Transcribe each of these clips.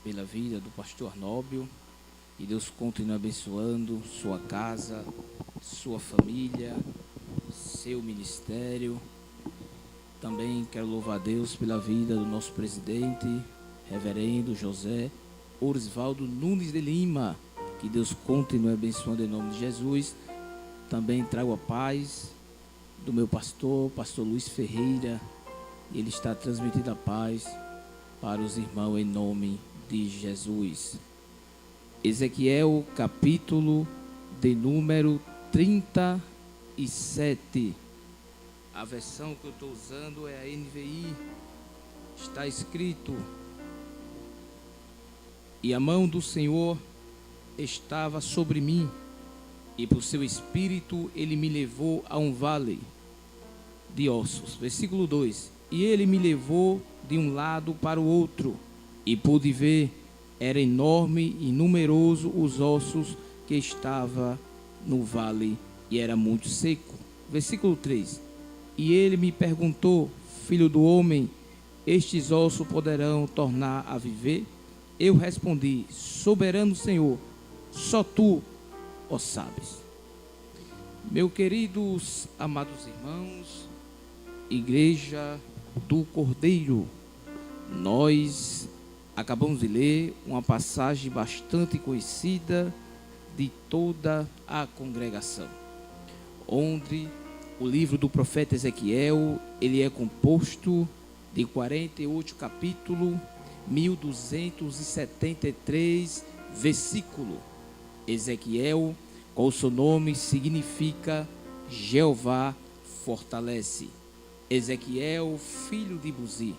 pela vida do pastor Arnóbio. E Deus continue abençoando sua casa, sua família, seu ministério. Também quero louvar a Deus pela vida do nosso presidente, reverendo José Orisvaldo Nunes de Lima. Que Deus continue abençoando em nome de Jesus. Também trago a paz do meu pastor Luiz Ferreira. Ele está transmitindo a paz para os irmãos em nome de Jesus. Ezequiel, capítulo de número 37. A versão que eu estou usando é a NVI. Está escrito: e a mão do Senhor estava sobre mim, e por seu espírito ele me levou a um vale de ossos. Versículo 2: e ele me levou de um lado para o outro, e pude ver, era enorme e numeroso os ossos que estava no vale, e era muito seco. Versículo 3: e ele me perguntou: filho do homem, estes ossos poderão tornar a viver? Eu respondi: soberano Senhor, só tu o sabes. Meus queridos, amados irmãos, Igreja do Cordeiro, nós acabamos de ler uma passagem bastante conhecida de toda a congregação, onde o livro do profeta Ezequiel, ele é composto de 48 capítulos, 1273 versículos. Ezequiel, com o seu nome, significa Jeová fortalece. Ezequiel, filho de Buzi.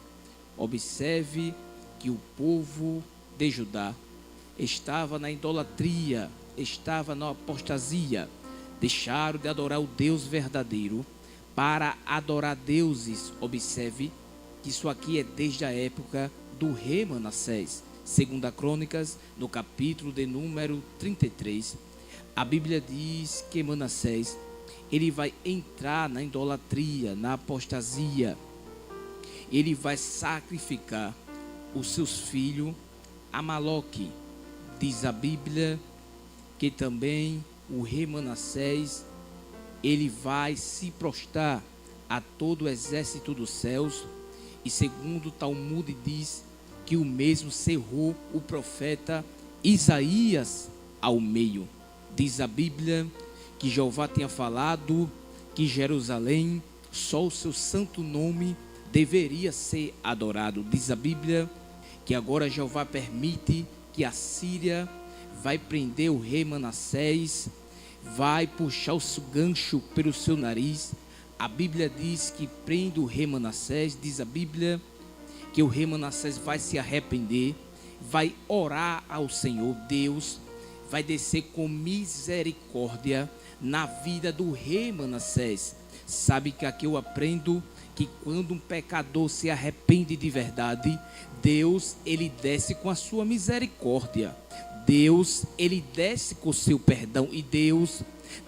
Observe que o povo de Judá estava na idolatria, estava na apostasia. Deixaram de adorar o Deus verdadeiro para adorar deuses. Observe que isso aqui é desde a época do rei Manassés. Segunda Crônicas, no capítulo de número 33, a Bíblia diz que Manassés, ele vai entrar na idolatria, na apostasia. Ele vai sacrificar os seus filhos a Maloque. Diz a Bíblia que também o rei Manassés, ele vai se prostrar a todo o exército dos céus. E segundo o Talmud diz que o mesmo cerrou o profeta Isaías ao meio. Diz a Bíblia que Jeová tinha falado que Jerusalém, só o seu santo nome deveria ser adorado. Diz a Bíblia que agora Jeová permite que a Síria vai prender o rei Manassés, vai puxar o gancho pelo seu nariz. A Bíblia diz que prende o rei Manassés. Diz a Bíblia que o rei Manassés vai se arrepender, vai orar ao Senhor. Deus vai descer com misericórdia na vida do rei Manassés. Sabe que aqui eu aprendo que quando um pecador se arrepende de verdade, Deus, ele desce com a sua misericórdia. Deus, ele desce com o seu perdão. E Deus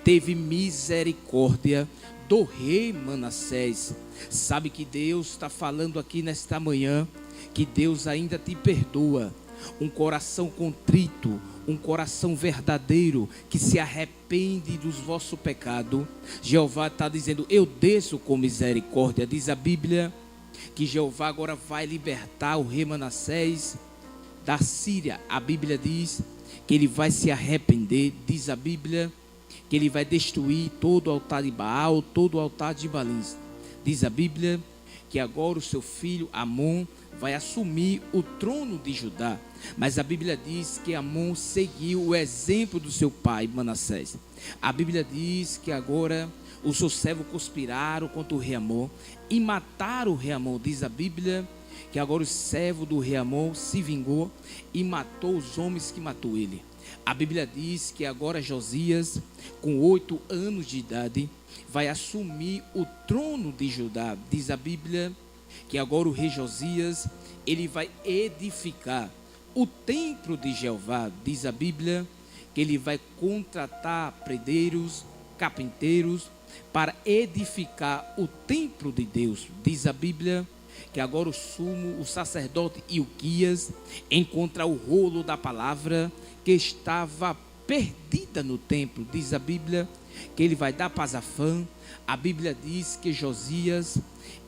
teve misericórdia do rei Manassés. Sabe que Deus está falando aqui nesta manhã, que Deus ainda te perdoa. Um coração contrito, um coração verdadeiro, que se arrepende dos vossos pecados. Jeová está dizendo: eu desço com misericórdia. Diz a Bíblia que Jeová agora vai libertar o rei Manassés da Síria. A Bíblia diz que ele vai se arrepender. Diz a Bíblia que ele vai destruir todo o altar de Baal, todo o altar de Balins. Diz a Bíblia que agora o seu filho Amon vai assumir o trono de Judá. Mas a Bíblia diz que Amon seguiu o exemplo do seu pai Manassés. A Bíblia diz que agora os seus servos conspiraram contra o rei Amon e mataram o rei Amon. Diz a Bíblia que agora o servo do rei Amon se vingou e matou os homens que matou ele. A Bíblia diz que agora Josias, com 8 anos de idade, vai assumir o trono de Judá. Diz a Bíblia que agora o rei Josias, ele vai edificar o templo de Jeová. Diz a Bíblia que ele vai contratar predeiros, carpinteiros, para edificar o templo de Deus. Diz a Bíblia que agora o sacerdote Ilquias encontra o rolo da palavra que estava perdida no templo. Diz a Bíblia que ele vai dar para Safã. A Bíblia diz que Josias,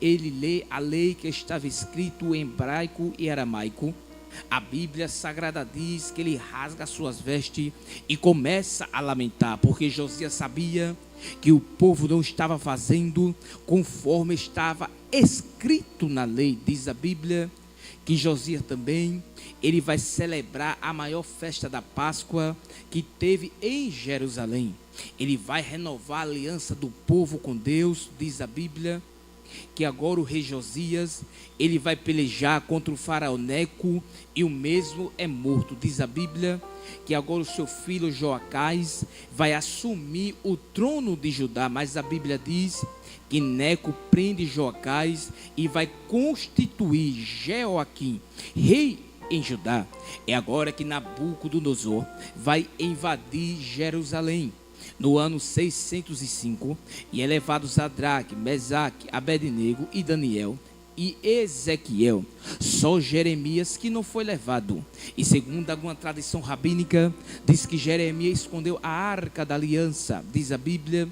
ele lê a lei que estava escrito em hebraico e aramaico. A Bíblia Sagrada diz que ele rasga suas vestes e começa a lamentar, porque Josias sabia que o povo não estava fazendo conforme estava escrito na lei. Diz a Bíblia que Josias também, ele vai celebrar a maior festa da Páscoa que teve em Jerusalém. Ele vai renovar a aliança do povo com Deus. Diz a Bíblia que agora o rei Josias, ele vai pelejar contra o faraó Neco e o mesmo é morto. Diz a Bíblia que agora o seu filho Joacás vai assumir o trono de Judá, mas a Bíblia diz que Neco prende Joacás e vai constituir Jeoaquim rei em Judá. É agora que Nabucodonosor vai invadir Jerusalém. No ano 605, e é levado Sadraque, Mesaque, Abednego e Daniel e Ezequiel. Só Jeremias que não foi levado. E segundo alguma tradição rabínica, diz que Jeremias escondeu a arca da aliança. Diz a Bíblia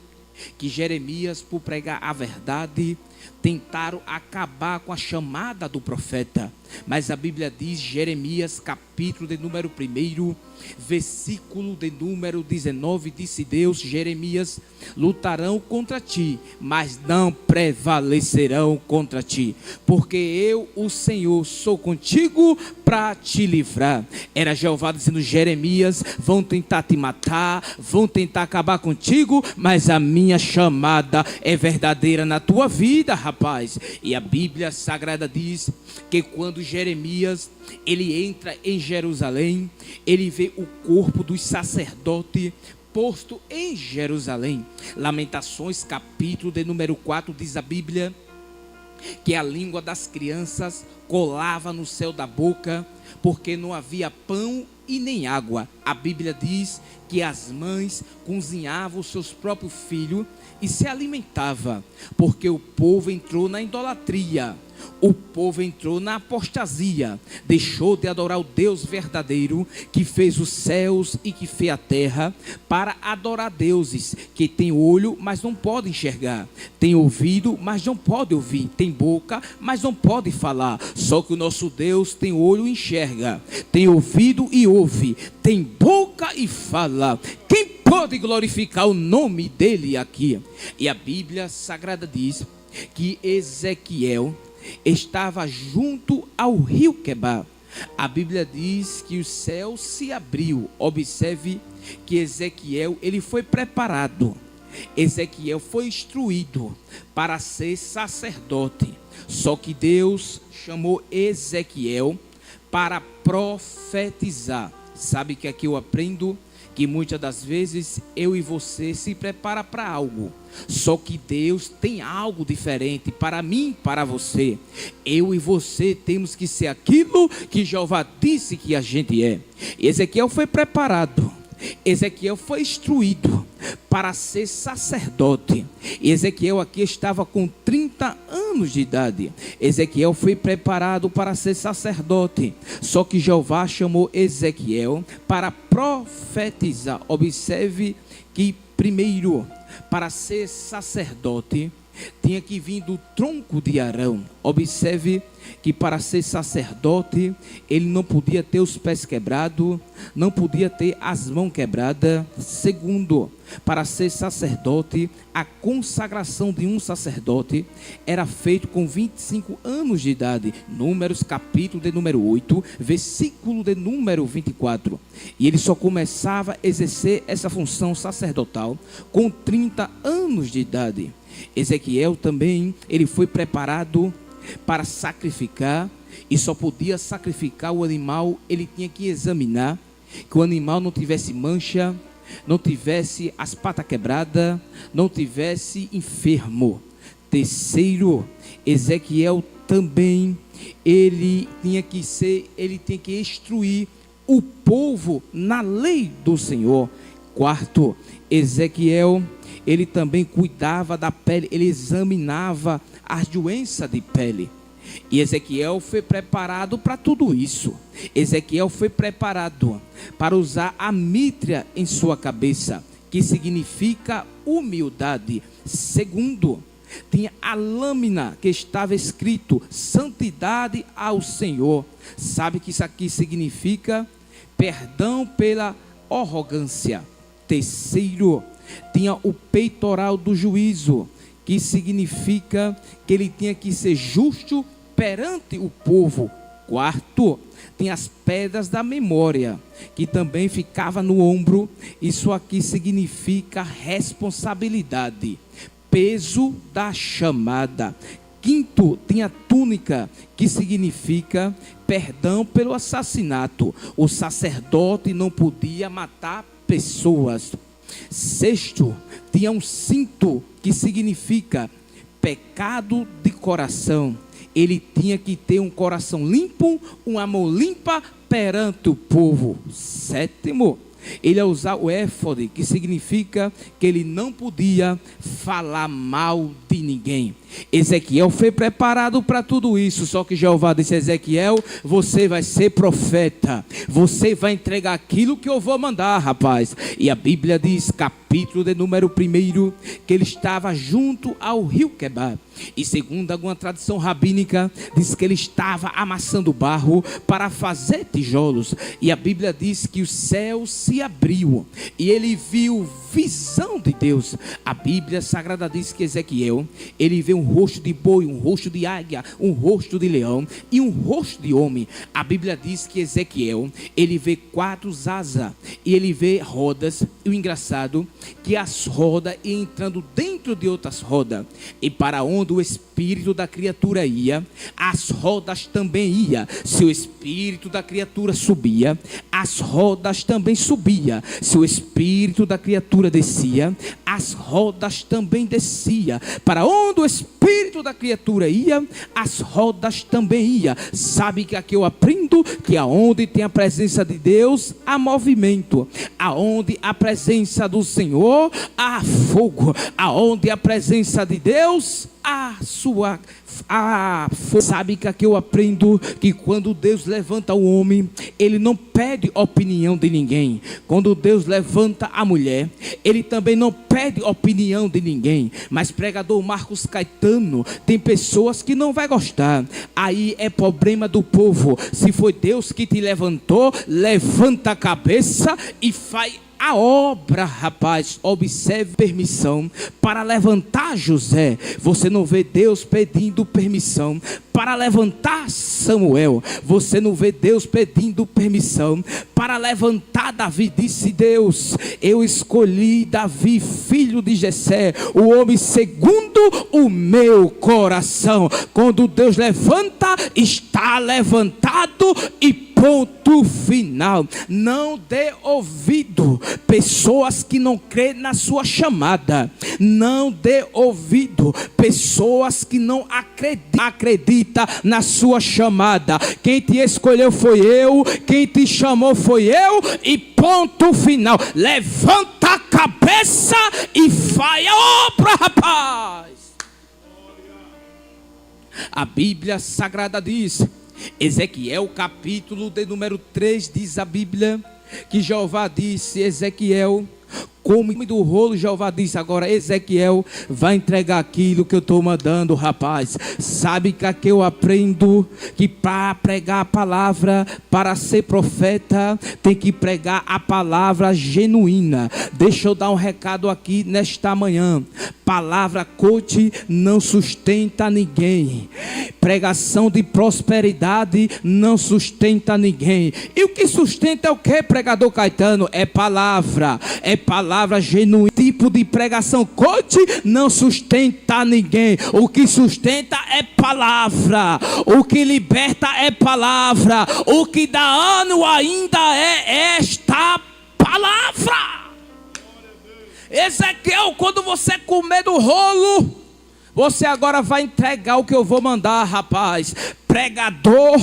que Jeremias, por pregar a verdade, tentaram acabar com a chamada do profeta. Mas a Bíblia diz, Jeremias capítulo de número 1, versículo de número 19, disse Deus: Jeremias, lutarão contra ti, mas não prevalecerão contra ti, porque eu, o Senhor, sou contigo para te livrar. Era Jeová dizendo: Jeremias, vão tentar te matar, vão tentar acabar contigo, mas a minha chamada é verdadeira na tua vida, rapaz. E a Bíblia Sagrada diz que quando Jeremias, ele entra em Jerusalém, ele vê o corpo dos sacerdotes posto em Jerusalém. Lamentações capítulo de número 4 diz a Bíblia que a língua das crianças colava no céu da boca, porque não havia pão e nem água. A Bíblia diz que as mães cozinhavam os seus próprios filhos e se alimentavam, porque o povo entrou na idolatria. O povo entrou na apostasia, deixou de adorar o Deus verdadeiro, que fez os céus e que fez a terra, para adorar deuses que tem olho, mas não pode enxergar, tem ouvido, mas não pode ouvir, tem boca, mas não pode falar. Só que o nosso Deus tem olho e enxerga, tem ouvido e ouve, tem boca e fala. Quem pode glorificar o nome dele aqui? E a Bíblia Sagrada diz que Ezequiel estava junto ao rio Quebar. A Bíblia diz que o céu se abriu. Observe que Ezequiel, ele foi preparado. Ezequiel foi instruído para ser sacerdote. Só que Deus chamou Ezequiel para profetizar. Sabe que aqui eu aprendo que muitas das vezes eu e você se prepara para algo, só que Deus tem algo diferente para mim, para você. Eu e você temos que ser aquilo que Jeová disse que a gente é. Ezequiel foi preparado, Ezequiel foi instruído para ser sacerdote. Ezequiel aqui estava com 30 anos de idade. Ezequiel foi preparado para ser sacerdote. Só que Jeová chamou Ezequiel para profetizar. Observe que primeiro, para ser sacerdote, tinha que vir do tronco de Arão. Observe que para ser sacerdote, ele não podia ter os pés quebrados, não podia ter as mãos quebradas. Segundo, para ser sacerdote, a consagração de um sacerdote era feito com 25 anos de idade. Números capítulo de número 8, versículo de número 24. E ele só começava a exercer essa função sacerdotal com 30 anos de idade. Ezequiel também, ele foi preparado para sacrificar, e só podia sacrificar o animal. Ele tinha que examinar que o animal não tivesse mancha, não tivesse as patas quebradas, não tivesse enfermo. Terceiro, Ezequiel também, ele tinha que instruir o povo na lei do Senhor. Quarto, Ezequiel, ele também cuidava da pele, ele examinava as doenças de pele. E Ezequiel foi preparado para tudo isso. Ezequiel foi preparado para usar a mítria em sua cabeça, que significa humildade. Segundo, tinha a lâmina que estava escrito santidade ao Senhor. Sabe que isso aqui significa perdão pela arrogância. Terceiro, tinha o peitoral do juízo, que significa que ele tinha que ser justo perante o povo. Quarto, tem as pedras da memória, que também ficava no ombro. Isso aqui significa responsabilidade, peso da chamada. Quinto, tinha túnica, que significa perdão pelo assassinato. O sacerdote não podia matar pessoas. Sexto, tinha um cinto, que significa pecado de coração. Ele tinha que ter um coração limpo, um amor limpa perante o povo. Sétimo, ele ia usar o éfode, que significa que ele não podia falar mal de ninguém. Ezequiel foi preparado para tudo isso, só que Jeová disse a Ezequiel: você vai ser profeta, você vai entregar aquilo que eu vou mandar, rapaz. E a Bíblia diz, capítulo de número 1, que ele estava junto ao rio Quebar. E segundo alguma tradição rabínica, diz que ele estava amassando barro para fazer tijolos. E a Bíblia diz que o céu se abriu e ele viu visão de Deus. A Bíblia Sagrada diz que Ezequiel, ele vê um rosto de boi, um rosto de águia, um rosto de leão e um rosto de homem. A Bíblia diz que Ezequiel, ele vê 4 asas e ele vê rodas. E o engraçado que as rodas iam entrando dentro de outras rodas, e para onde o espírito da criatura ia, as rodas também ia. Se o espírito da criatura subia, as rodas também subia. Se o espírito da criatura descia, as rodas também descia. Para onde o espírito da criatura ia, as rodas também ia. Sabe que aqui eu aprendo que aonde tem a presença de Deus, há movimento. Aonde a presença do Senhor, há fogo. Aonde a presença de Deus, a sua sabe que aqui eu aprendo que quando Deus levanta o homem, ele não pede opinião de ninguém. Quando Deus levanta a mulher, ele também não pede opinião de ninguém. Mas pregador Marcos Caetano, tem pessoas que não vai gostar. Aí é problema do povo. Se foi Deus que te levantou, levanta a cabeça e faz a obra, rapaz. Observe, permissão para levantar José. Você não vê Deus pedindo permissão para levantar Samuel. Você não vê Deus pedindo permissão para levantar Davi. Disse Deus: eu escolhi Davi, filho de Jessé, o homem segundo o meu coração. Quando Deus levanta, está levantado e ponto final. Não dê ouvido pessoas que não creem na sua chamada. Não dê ouvido pessoas que não acreditam na sua chamada. Quem te escolheu foi eu, quem te chamou foi eu, e ponto final. Levanta a cabeça e faz a obra, rapaz. A Bíblia Sagrada diz, Ezequiel capítulo de número 3, diz a Bíblia que Jeová disse: Ezequiel, come do rolo. Jeová disse: agora Ezequiel vai entregar aquilo que eu estou mandando, rapaz. Sabe que aqui eu aprendo que para pregar a palavra, para ser profeta, tem que pregar a palavra genuína. Deixa eu dar um recado aqui nesta manhã. Palavra coach não sustenta ninguém. Pregação de prosperidade não sustenta ninguém. E o que sustenta é o que, pregador Caetano? É palavra genuína. Tipo de pregação coach não sustenta ninguém. O que sustenta é palavra. O que liberta é palavra. O que dá ânimo ainda é esta palavra. Ezequiel, quando você comer do rolo, você agora vai entregar o que eu vou mandar, rapaz. Pregador,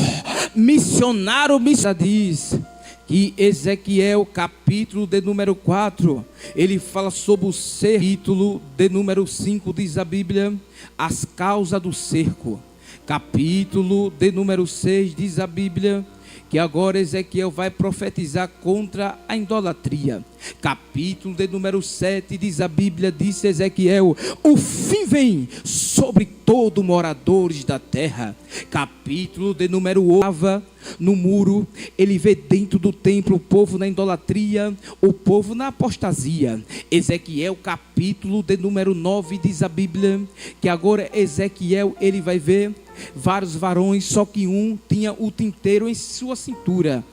missionário, diz que Ezequiel, capítulo de número 4, ele fala sobre o cerco. Capítulo de número 5, diz a Bíblia, as causas do cerco. capítulo de número 6, diz a Bíblia que agora Ezequiel vai profetizar contra a idolatria. Capítulo de número 7, diz a Bíblia, disse Ezequiel: o fim vem sobre todo moradores da terra. Capítulo de número 8, no muro, ele vê dentro do templo o povo na idolatria, o povo na apostasia. Ezequiel, capítulo de número 9, diz a Bíblia que agora Ezequiel, ele vai ver vários varões, só que um tinha o tinteiro em sua cintura.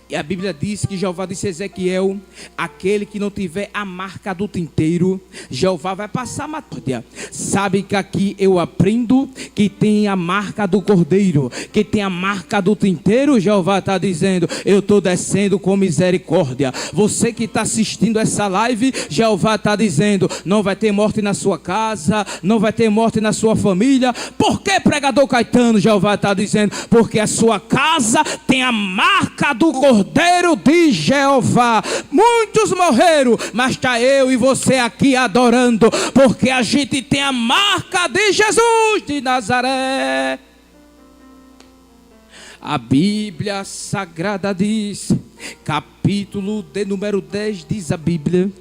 E a Bíblia diz que Jeová disse a Ezequiel: aquele que não tiver a marca do tinteiro, Jeová vai passar matéria. Sabe que aqui eu aprendo que tem a marca do cordeiro, que tem a marca do tinteiro. Jeová está dizendo: eu estou descendo com misericórdia. Você que está assistindo essa live, Jeová está dizendo: não vai ter morte na sua casa, não vai ter morte na sua família. Por que, pregador Caetano? Jeová está dizendo: porque a sua casa tem a marca do Cordeiro de Jeová. Muitos morreram, mas está eu e você aqui adorando, porque a gente tem a marca de Jesus de Nazaré. A Bíblia Sagrada diz, capítulo de número 10, diz a Bíblia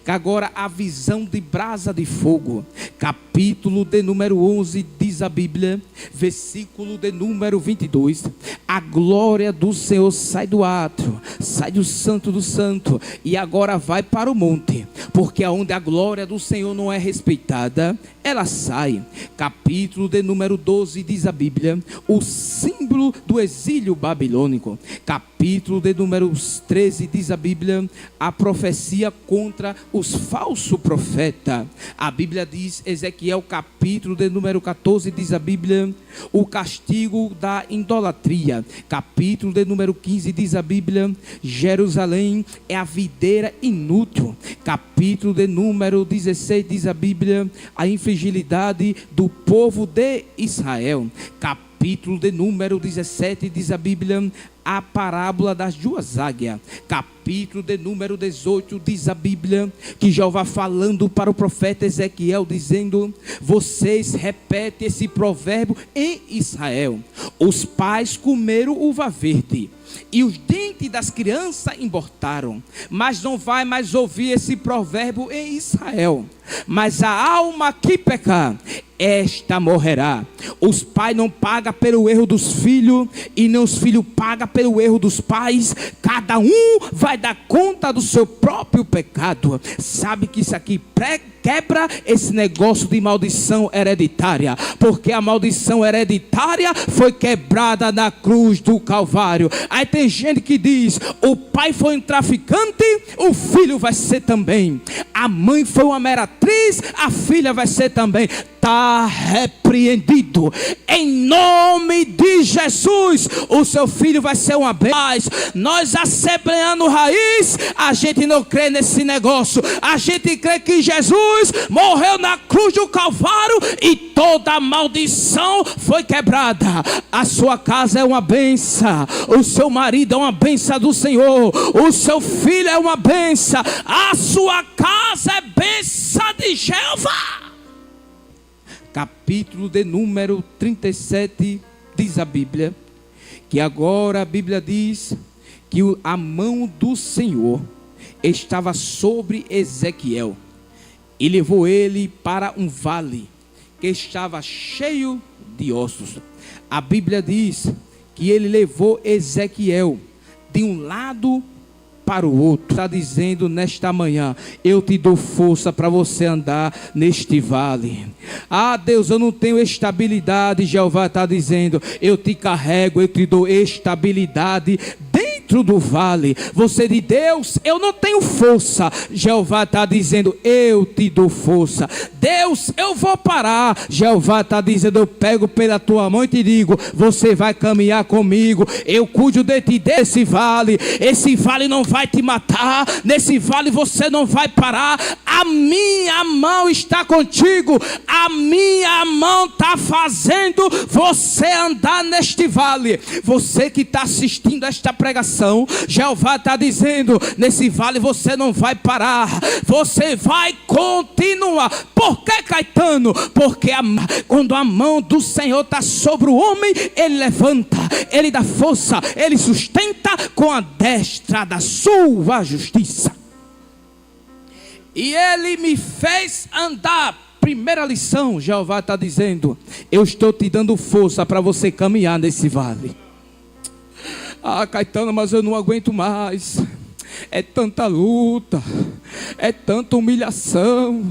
que agora a visão de brasa de fogo. Capítulo de número 11, diz a Bíblia, versículo de número 22, a glória do Senhor sai do átrio, sai do santo do santo, e agora vai para o monte, porque aonde a glória do Senhor não é respeitada, ela sai. Capítulo de número 12, diz a Bíblia, o símbolo do exílio babilônico. Capítulo de número 13, diz a Bíblia, a profecia contra os falsos profetas. A Bíblia diz, Ezequiel, capítulo de número 14, diz a Bíblia, o castigo da idolatria. Capítulo de número 15, diz a Bíblia, Jerusalém é a videira inútil. Capítulo de número 16, diz a Bíblia, a infelicidade do povo de Israel. Capítulo de número 17, diz a Bíblia, a parábola das duas águias. Capítulo de número 18, diz a Bíblia que Jeová falando para o profeta Ezequiel, dizendo: vocês repetem esse provérbio em Israel. Os pais comeram uva verde e os dentes das crianças embortaram, mas não vai mais ouvir esse provérbio em Israel. Mas a alma que pecar, esta morrerá. Os pais não pagam pelo erro dos filhos, e nem os filhos pagam pelo erro dos pais. Cada um vai dar conta do seu próprio pecado. Sabe que isso aqui quebra esse negócio de maldição hereditária, porque a maldição hereditária foi quebrada na cruz do Calvário. Aí tem gente que diz: o pai foi um traficante, o filho vai ser também. A mãe foi uma meretriz, a filha vai ser também. Está repreendido em nome de Jesus. O seu filho vai ser uma bênção. Mas nós, Assembleano Raiz, a gente não crê nesse negócio. A gente crê que Jesus morreu na cruz do Calvário e toda maldição foi quebrada. A sua casa é uma bênção, o seu marido é uma bênção do Senhor, o seu filho é uma bênção, a sua casa é bênção de Jeová. Capítulo de número 37, diz a Bíblia que agora a Bíblia diz que a mão do Senhor estava sobre Ezequiel e levou ele para um vale que estava cheio de ossos. A Bíblia diz que ele levou Ezequiel de um lado para o outro. Está dizendo nesta manhã: eu te dou força para você andar neste vale. Ah, Deus, eu não tenho estabilidade. Jeová está dizendo: eu te carrego, eu te dou estabilidade dentro do vale. Você diz: Deus, eu não tenho força. Jeová está dizendo: eu te dou força. Deus, eu vou parar. Jeová está dizendo: eu pego pela tua mão e te digo: você vai caminhar comigo. Eu cuido de ti desse vale. Esse vale não vai te matar. Nesse vale você não vai parar. A minha mão está contigo. A minha mão está fazendo você andar neste vale. Você que está assistindo esta pregação, lição, Jeová está dizendo: nesse vale você não vai parar, você vai continuar. Por que, Caetano? Porque quando a mão do Senhor está sobre o homem, Ele levanta, Ele dá força, Ele sustenta com a destra da sua justiça. E Ele me fez andar. Primeira lição, Jeová está dizendo: eu estou te dando força para você caminhar nesse vale. Ah, Caetano, mas eu não aguento mais. É tanta luta, é tanta humilhação,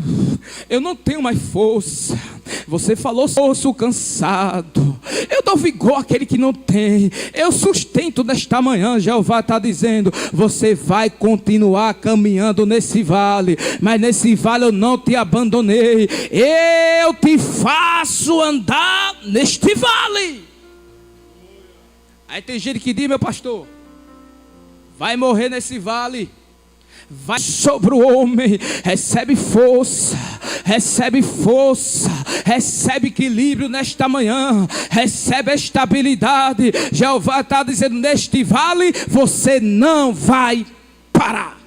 eu não tenho mais força. Você falou: sou cansado. Eu dou vigor àquele que não tem. Eu sustento nesta manhã. Jeová está dizendo: você vai continuar caminhando nesse vale, mas nesse vale eu não te abandonei. Eu te faço andar neste vale. Aí tem gente que diz: meu pastor, vai morrer nesse vale. Vai sobre o homem, recebe força, recebe equilíbrio nesta manhã, recebe estabilidade. Jeová está dizendo: neste vale você não vai parar.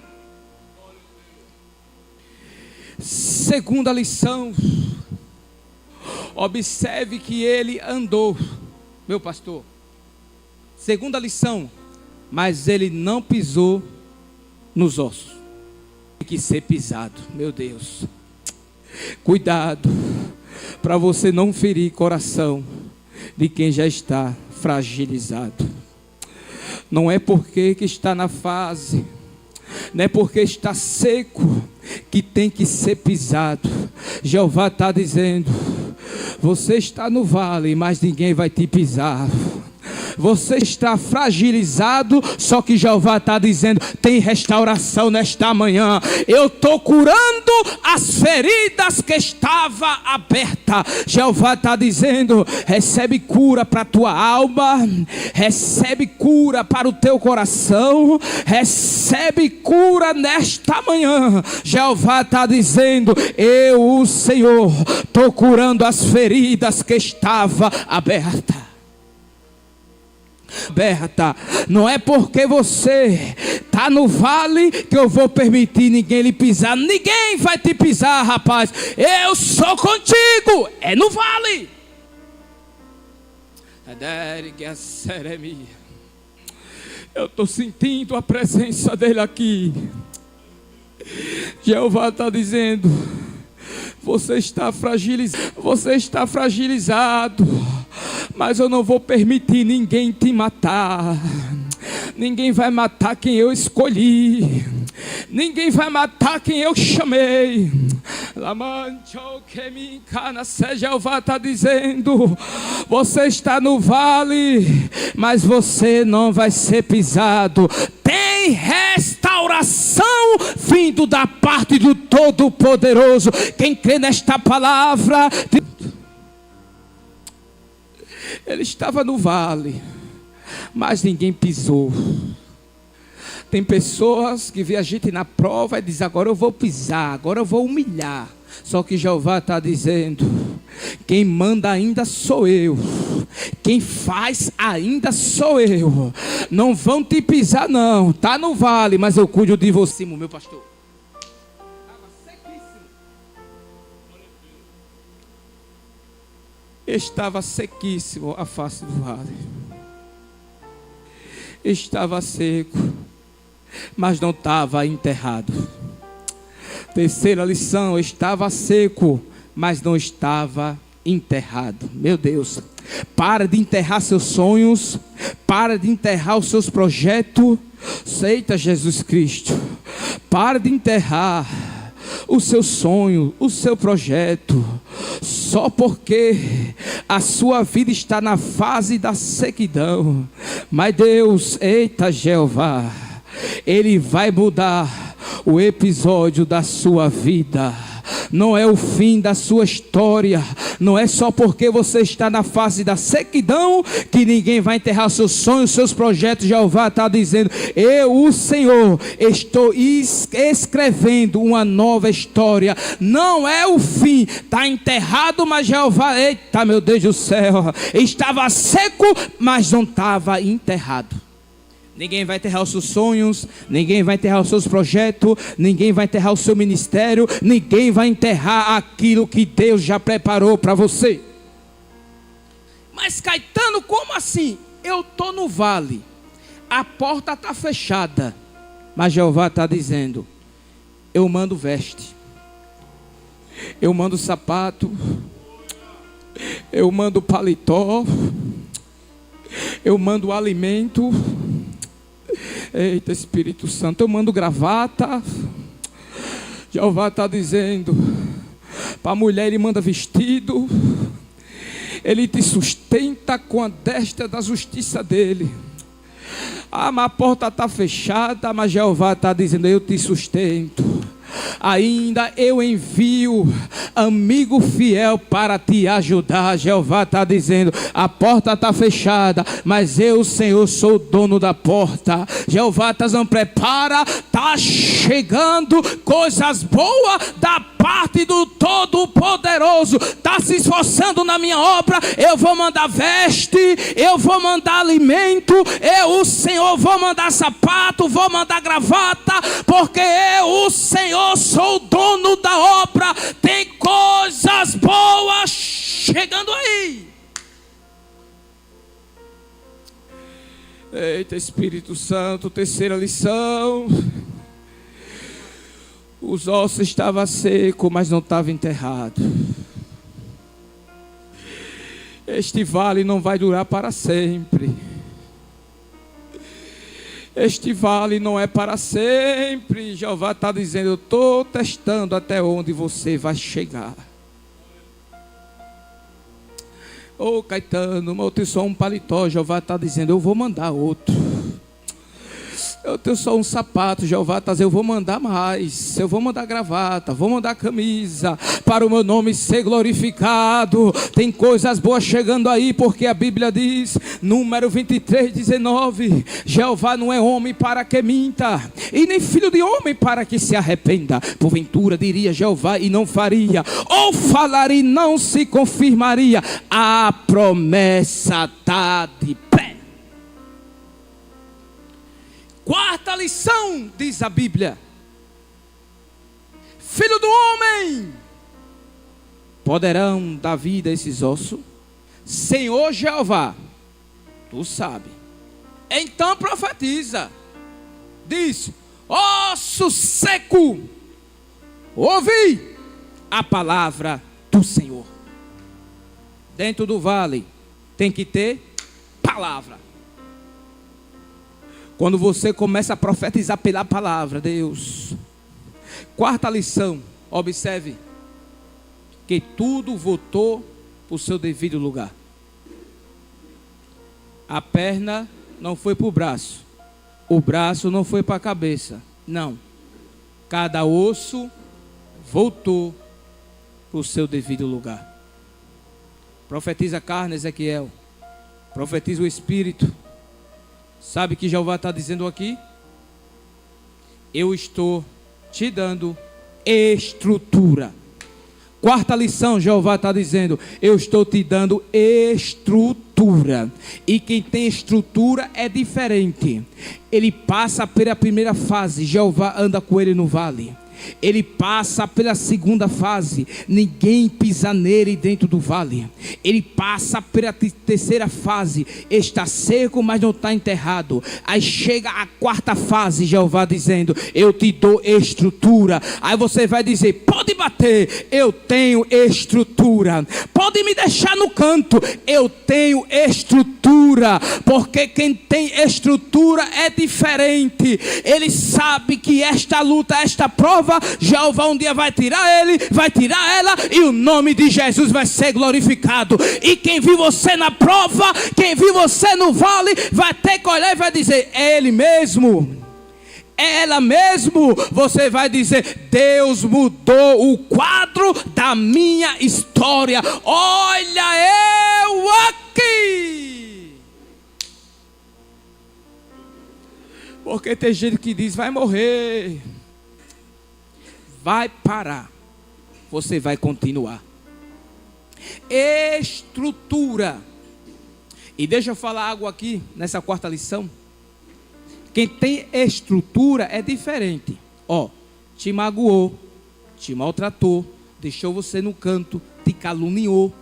Segunda lição, observe que ele andou, meu pastor. Segunda lição, mas ele não pisou nos ossos. Tem que ser pisado, meu Deus. Cuidado para você não ferir coração de quem já está fragilizado. Não é porque que está na fase, não é porque está seco que tem que ser pisado. Jeová está dizendo: você está no vale, mas ninguém vai te pisar. Você está fragilizado, só que Jeová está dizendo: tem restauração nesta manhã. Eu estou curando as feridas que estavam abertas. Jeová está dizendo: recebe cura para a tua alma, recebe cura para o teu coração, recebe cura nesta manhã. Jeová está dizendo: eu, o Senhor, estou curando as feridas que estavam abertas. Não é porque você está no vale que eu vou permitir ninguém lhe pisar. Ninguém vai te pisar, rapaz. Eu sou contigo. É no vale. Eu estou sentindo a presença dele aqui. Jeová está dizendo: você está fragilizado, mas eu não vou permitir ninguém te matar. Ninguém vai matar quem eu escolhi. Ninguém vai matar quem eu chamei. Jeová está dizendo: você está no vale, mas você não vai ser pisado. Tem restauração vindo da parte do Todo-Poderoso. Quem crê nesta palavra? Ele estava no vale, mas ninguém pisou. Tem pessoas que vê a gente na prova e diz: agora eu vou pisar, agora eu vou humilhar. Só que Jeová está dizendo: quem manda ainda sou eu, quem faz ainda sou eu. Não vão te pisar não, está no vale, mas eu cuido de você, meu pastor. Estava sequíssimo a face do vale. Estava seco, mas não estava enterrado. Terceira lição: estava seco, mas não estava enterrado. Meu Deus, para de enterrar seus sonhos, para de enterrar os seus projetos. Aceita Jesus Cristo. Para de enterrar o seu sonho, o seu projeto, só porque a sua vida está na fase da sequidão. Mas Deus, eita Jeová, Ele vai mudar o episódio da sua vida. Não é o fim da sua história. Não é só porque você está na fase da sequidão que ninguém vai enterrar seus sonhos, seus projetos. Jeová está dizendo: eu, o Senhor, estou escrevendo uma nova história. Não é o fim. Está enterrado, mas Jeová, eita meu Deus do céu, estava seco, mas não estava enterrado. Ninguém vai enterrar os seus sonhos, ninguém vai enterrar os seus projetos, ninguém vai enterrar o seu ministério, ninguém vai enterrar aquilo que Deus já preparou para você. Mas Caetano, como assim? Eu estou no vale, a porta está fechada, mas Jeová está dizendo: eu mando veste, eu mando sapato, eu mando paletó, eu mando alimento. Eita, Espírito Santo, eu mando gravata. Jeová está dizendo: para a mulher ele manda vestido, ele te sustenta com a destra da justiça dele. Mas a porta está fechada, mas Jeová está dizendo: eu te sustento. Ainda eu envio amigo fiel para te ajudar. Jeová está dizendo: a porta está fechada, mas eu, Senhor, sou o dono da porta. Jeová está dizendo: prepara, está chegando coisas boas da parte do Todo-Poderoso. Está se esforçando na minha obra. Eu vou mandar veste, eu vou mandar alimento, eu, o Senhor, vou mandar sapato, vou mandar gravata, porque eu, o Senhor, sou o dono da obra. Tem coisas boas chegando aí. Eita, Espírito Santo, terceira lição. Os ossos estavam secos, mas não estavam enterrados. Este vale não vai durar para sempre. Este vale não é para sempre. Jeová está dizendo: eu estou testando até onde você vai chegar. Ô Caetano, mas eu tenho só um paletó. Jeová está dizendo: eu vou mandar outro. Eu tenho só um sapato. Jeová está dizendo: eu vou mandar mais. Eu vou mandar gravata, vou mandar camisa, para o meu nome ser glorificado. Tem coisas boas chegando aí, porque a Bíblia diz, número 23:19, Jeová não é homem para que minta, e nem filho de homem para que se arrependa. Porventura diria Jeová e não faria, ou falaria e não se confirmaria. A promessa está de pé. Quarta lição, diz a Bíblia: filho do homem, poderão dar vida a esses ossos? Senhor Jeová, tu sabe. Então profetiza, diz: osso seco, ouvi a palavra do Senhor. Dentro do vale tem que ter palavra. Quando você começa a profetizar pela palavra, Deus. Quarta lição, observe que tudo voltou para o seu devido lugar. A perna não foi para o braço não foi para a cabeça, não. Cada osso voltou para o seu devido lugar. Profetiza a carne, Ezequiel. Profetiza o espírito. Sabe o que Jeová está dizendo aqui? Eu estou te dando estrutura. Quarta lição, Jeová está dizendo: eu estou te dando estrutura. E quem tem estrutura é diferente. Ele passa pela primeira fase, Jeová anda com ele no vale. Ele passa pela segunda fase, ninguém pisa nele dentro do vale. Ele passa pela terceira fase, está seco, mas não está enterrado. Aí chega a quarta fase, Jeová dizendo: eu te dou estrutura. Aí você vai dizer: pode bater, eu tenho estrutura. Pode me deixar no canto, eu tenho estrutura. Porque quem tem estrutura é diferente. Ele sabe que esta luta, esta prova, Jeová um dia vai tirar ele, vai tirar ela, e o nome de Jesus vai ser glorificado. E quem viu você na prova, quem viu você no vale, vai ter que olhar e vai dizer: é ele mesmo, é ela mesmo. Você vai dizer: Deus mudou o quadro da minha história. Olha eu aqui. Porque tem gente que diz: vai morrer, vai parar. Você vai continuar. Estrutura. E deixa eu falar algo aqui nessa quarta lição. Quem tem estrutura é diferente. Ó, te magoou, te maltratou, deixou você no canto, te caluniou.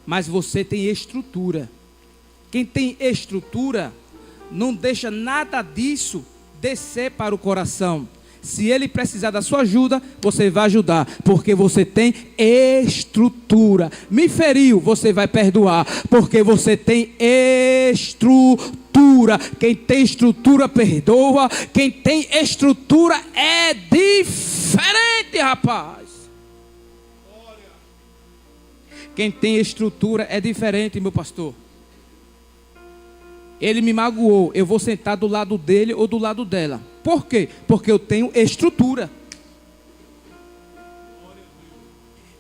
Mas você tem estrutura. Quem tem estrutura não deixa nada disso descer para o coração. Se ele precisar da sua ajuda, você vai ajudar, porque você tem estrutura. Me feriu, você vai perdoar, porque você tem estrutura. Quem tem estrutura perdoa. Quem tem estrutura é diferente, rapaz. Quem tem estrutura é diferente, meu pastor. Ele me magoou, eu vou sentar do lado dele ou do lado dela. Por quê? Porque eu tenho estrutura.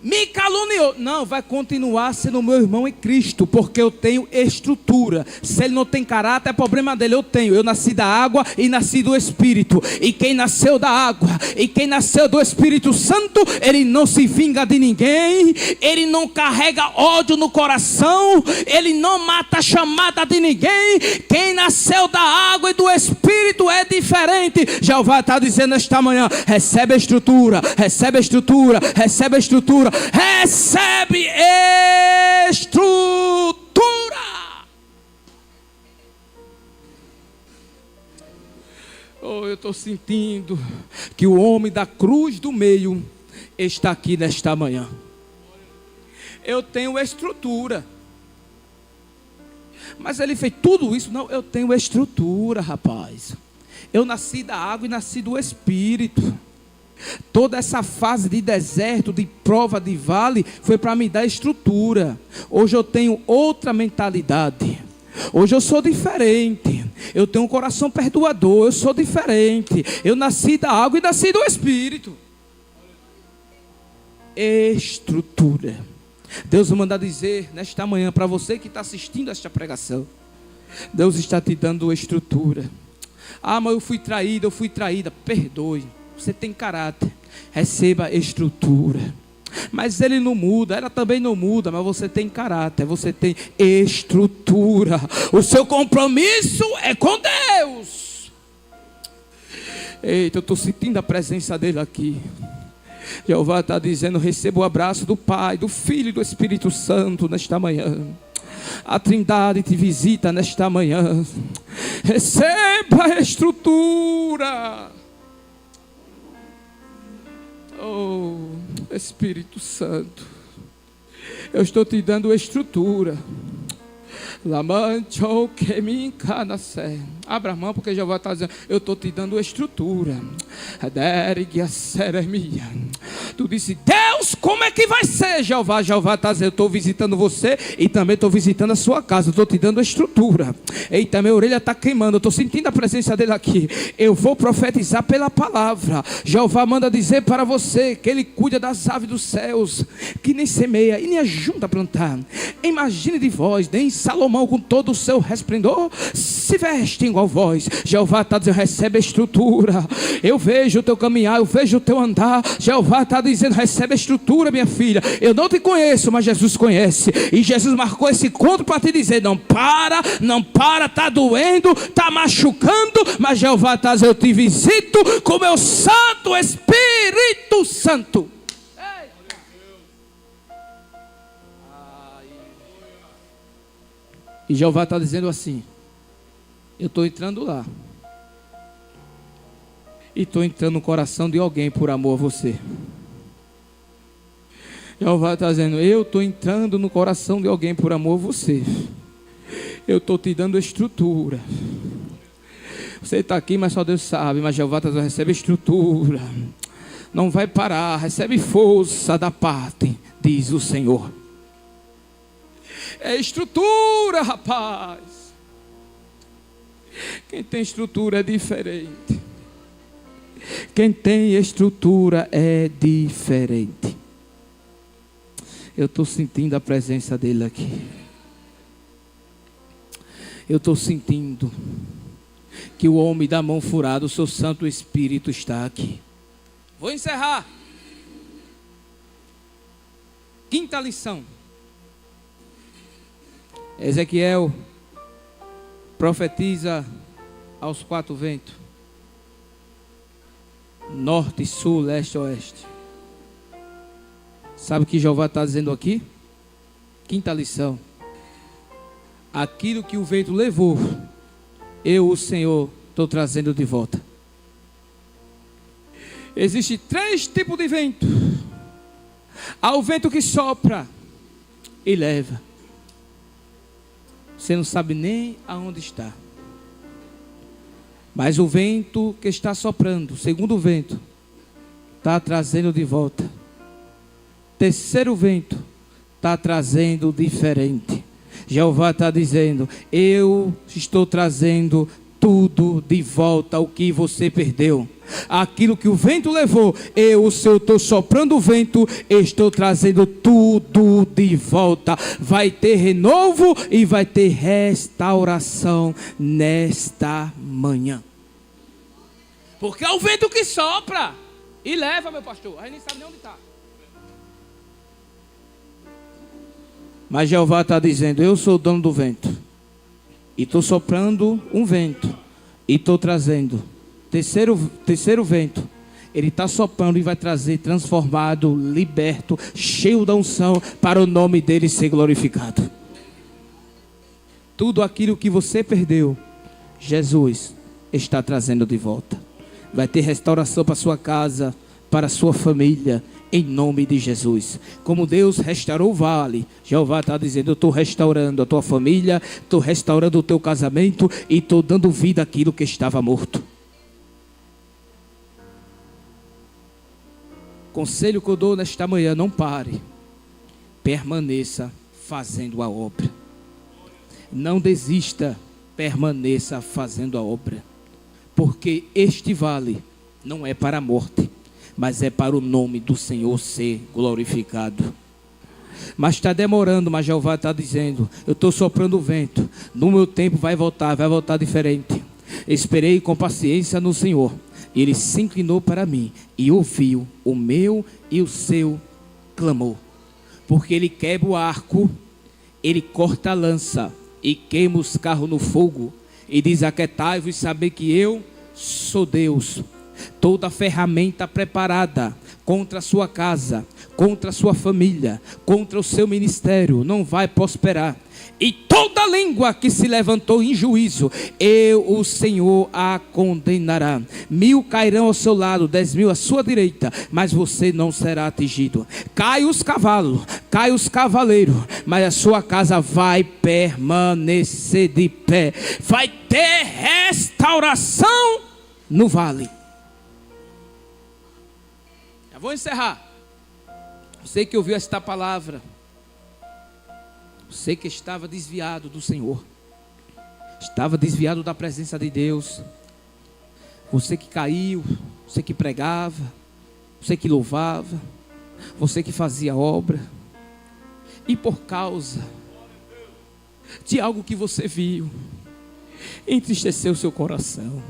Me caluniou. Não, vai continuar sendo meu irmão em Cristo, porque eu tenho estrutura. Se ele não tem caráter, é problema dele. Eu tenho. Eu nasci da água e nasci do Espírito. E quem nasceu da água e quem nasceu do Espírito Santo, ele não se vinga de ninguém. Ele não carrega ódio no coração. Ele não mata a chamada de ninguém. Quem nasceu da água e do Espírito é diferente. Jeová está dizendo esta manhã: recebe a estrutura, recebe a estrutura, recebe a estrutura. Recebe estrutura. Oh, eu estou sentindo que o homem da cruz do meio está aqui nesta manhã. Eu tenho estrutura. Mas ele fez tudo isso? Não, eu tenho estrutura, rapaz. Eu nasci da água e nasci do Espírito. Toda essa fase de deserto, de prova, de vale, foi para me dar estrutura. Hoje eu tenho outra mentalidade. Hoje eu sou diferente. Eu tenho um coração perdoador. Eu sou diferente. Eu nasci da água e nasci do Espírito. Estrutura. Deus vai mandar dizer nesta manhã para você que está assistindo esta pregação: Deus está te dando estrutura. Ah, mas eu fui traída. Perdoe. Você tem caráter, receba estrutura. Mas ele não muda, ela também não muda, mas você tem caráter, você tem estrutura. O seu compromisso é com Deus. Eita, eu estou sentindo a presença dele aqui. Jeová está dizendo: receba o abraço do Pai, do Filho e do Espírito Santo nesta manhã. A Trindade te visita nesta manhã. Receba a estrutura. Oh, Espírito Santo, eu estou te dando estrutura. Lamancho que me encana sé. Abra a mão, porque Jeová está dizendo: eu estou te dando estrutura. Tu disse: Deus, como é que vai ser, Jeová? Jeová está dizendo: eu estou visitando você e também estou visitando a sua casa. Eu estou te dando estrutura. Eita, minha orelha está queimando. Eu estou sentindo a presença dele aqui. Eu vou profetizar pela palavra. Jeová manda dizer para você que ele cuida das aves dos céus, que nem semeia e nem ajunta a plantar. Imagine de vós, nem Salomão com todo o seu resplendor se veste igual vós. Jeová está dizendo: recebe a estrutura. Eu vejo o teu caminhar, eu vejo o teu andar. Jeová está dizendo: recebe a estrutura, minha filha. Eu não te conheço, mas Jesus conhece. E Jesus marcou esse encontro para te dizer: não para, está doendo, está machucando, mas Jeová está dizendo: eu te visito com meu Santo Espírito Santo. E Jeová está dizendo assim: eu estou entrando lá. E estou entrando no coração de alguém por amor a você. Jeová está dizendo: eu estou entrando no coração de alguém por amor a você. Eu estou te dando estrutura. Você está aqui, mas só Deus sabe. Mas Jeová está dizendo: recebe estrutura. Não vai parar, recebe força da parte, diz o Senhor. É estrutura, rapaz. Quem tem estrutura é diferente. Quem tem estrutura é diferente. Eu estou sentindo a presença dele aqui. Eu estou sentindo que o homem da mão furada, o seu Santo Espírito, está aqui. Vou encerrar. Quinta lição. Ezequiel profetiza aos 4 ventos: norte, sul, leste, oeste. Sabe o que Jeová está dizendo aqui? Quinta lição: aquilo que o vento levou, eu, o Senhor, estou trazendo de volta. Existem 3 tipos de vento. Há o vento que sopra e leva. Você não sabe nem aonde está. Mas o vento que está soprando, o segundo vento, está trazendo de volta. Terceiro vento, está trazendo diferente. Jeová está dizendo: eu estou trazendo tudo de volta, o que você perdeu. Aquilo que o vento levou, eu, o Senhor, estou soprando o vento, estou trazendo tudo de volta. Vai ter renovo e vai ter restauração nesta manhã. Porque é o vento que sopra e leva, meu pastor. Aí nem sabe nem onde está. Mas Jeová está dizendo: eu sou o dono do vento, e estou soprando um vento, e estou trazendo terceiro vento. Ele está soprando e vai trazer transformado, liberto, cheio da unção, para o nome dele ser glorificado. Tudo aquilo que você perdeu, Jesus está trazendo de volta. Vai ter restauração para sua casa, para sua família, em nome de Jesus. Como Deus restaurou o vale, Jeová está dizendo: eu estou restaurando a tua família, estou restaurando o teu casamento e estou dando vida àquilo que estava morto. Conselho que eu dou nesta manhã: não pare, permaneça fazendo a obra. Não desista, permaneça fazendo a obra. Porque este vale não é para a morte, mas é para o nome do Senhor ser glorificado. Mas está demorando, mas Jeová está dizendo: eu estou soprando o vento, no meu tempo vai voltar diferente. Esperei com paciência no Senhor, e Ele se inclinou para mim, e ouviu o meu e o seu clamor. Porque Ele quebra o arco, Ele corta a lança, e queima os carros no fogo, e diz: aquietai-vos e saber que eu sou Deus. Toda ferramenta preparada contra a sua casa, contra a sua família, contra o seu ministério, não vai prosperar. E toda língua que se levantou em juízo, eu, o Senhor, a condenará. 1000 cairão ao seu lado, 10.000 à sua direita, mas você não será atingido. Cai os cavalos, cai os cavaleiros, mas a sua casa vai permanecer de pé. Vai ter restauração no vale. Já vou encerrar. Você que ouviu esta palavra, você que estava desviado do Senhor, estava desviado da presença de Deus, você que caiu, você que pregava, você que louvava, você que fazia obra, e por causa de algo que você viu, entristeceu seu coração,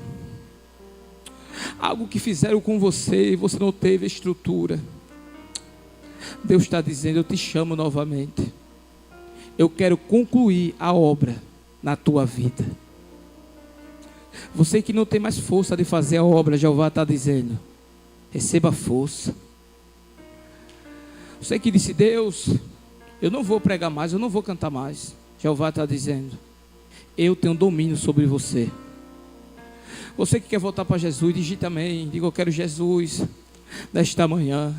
algo que fizeram com você e você não teve estrutura. Deus está dizendo: eu te chamo novamente. Eu quero concluir a obra na tua vida. Você que não tem mais força de fazer a obra, Jeová está dizendo: receba força. Você que disse: Deus, eu não vou pregar mais, eu não vou cantar mais. Jeová está dizendo: eu tenho domínio sobre você. Você que quer voltar para Jesus, digite amém. Diga: eu quero Jesus nesta manhã.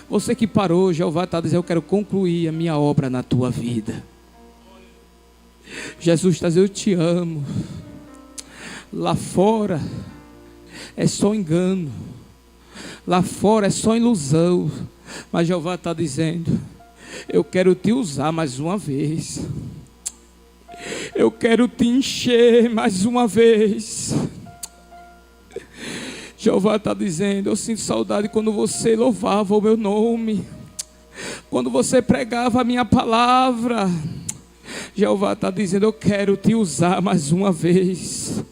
Você que parou, Jeová está dizendo: eu quero concluir a minha obra na tua vida. Jesus está dizendo: eu te amo. Lá fora é só engano, lá fora é só ilusão, mas Jeová está dizendo: eu quero te usar mais uma vez. Eu quero te encher mais uma vez. Jeová está dizendo: eu sinto saudade quando você louvava o meu nome, quando você pregava a minha palavra. Jeová está dizendo: eu quero te usar mais uma vez.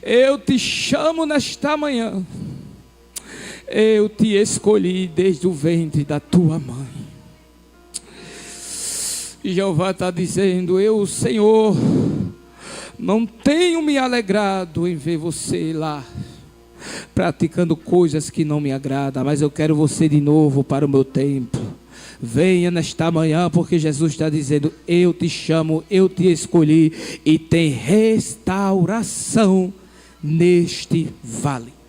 Eu te chamo nesta manhã. Eu te escolhi desde o ventre da tua mãe. E Jeová está dizendo: eu, o Senhor, Não tenho me alegrado em ver você lá, praticando coisas que não me agradam, mas eu quero você de novo para o meu templo. Venha nesta manhã, porque Jesus está dizendo: eu te chamo, eu te escolhi, e tem restauração neste vale.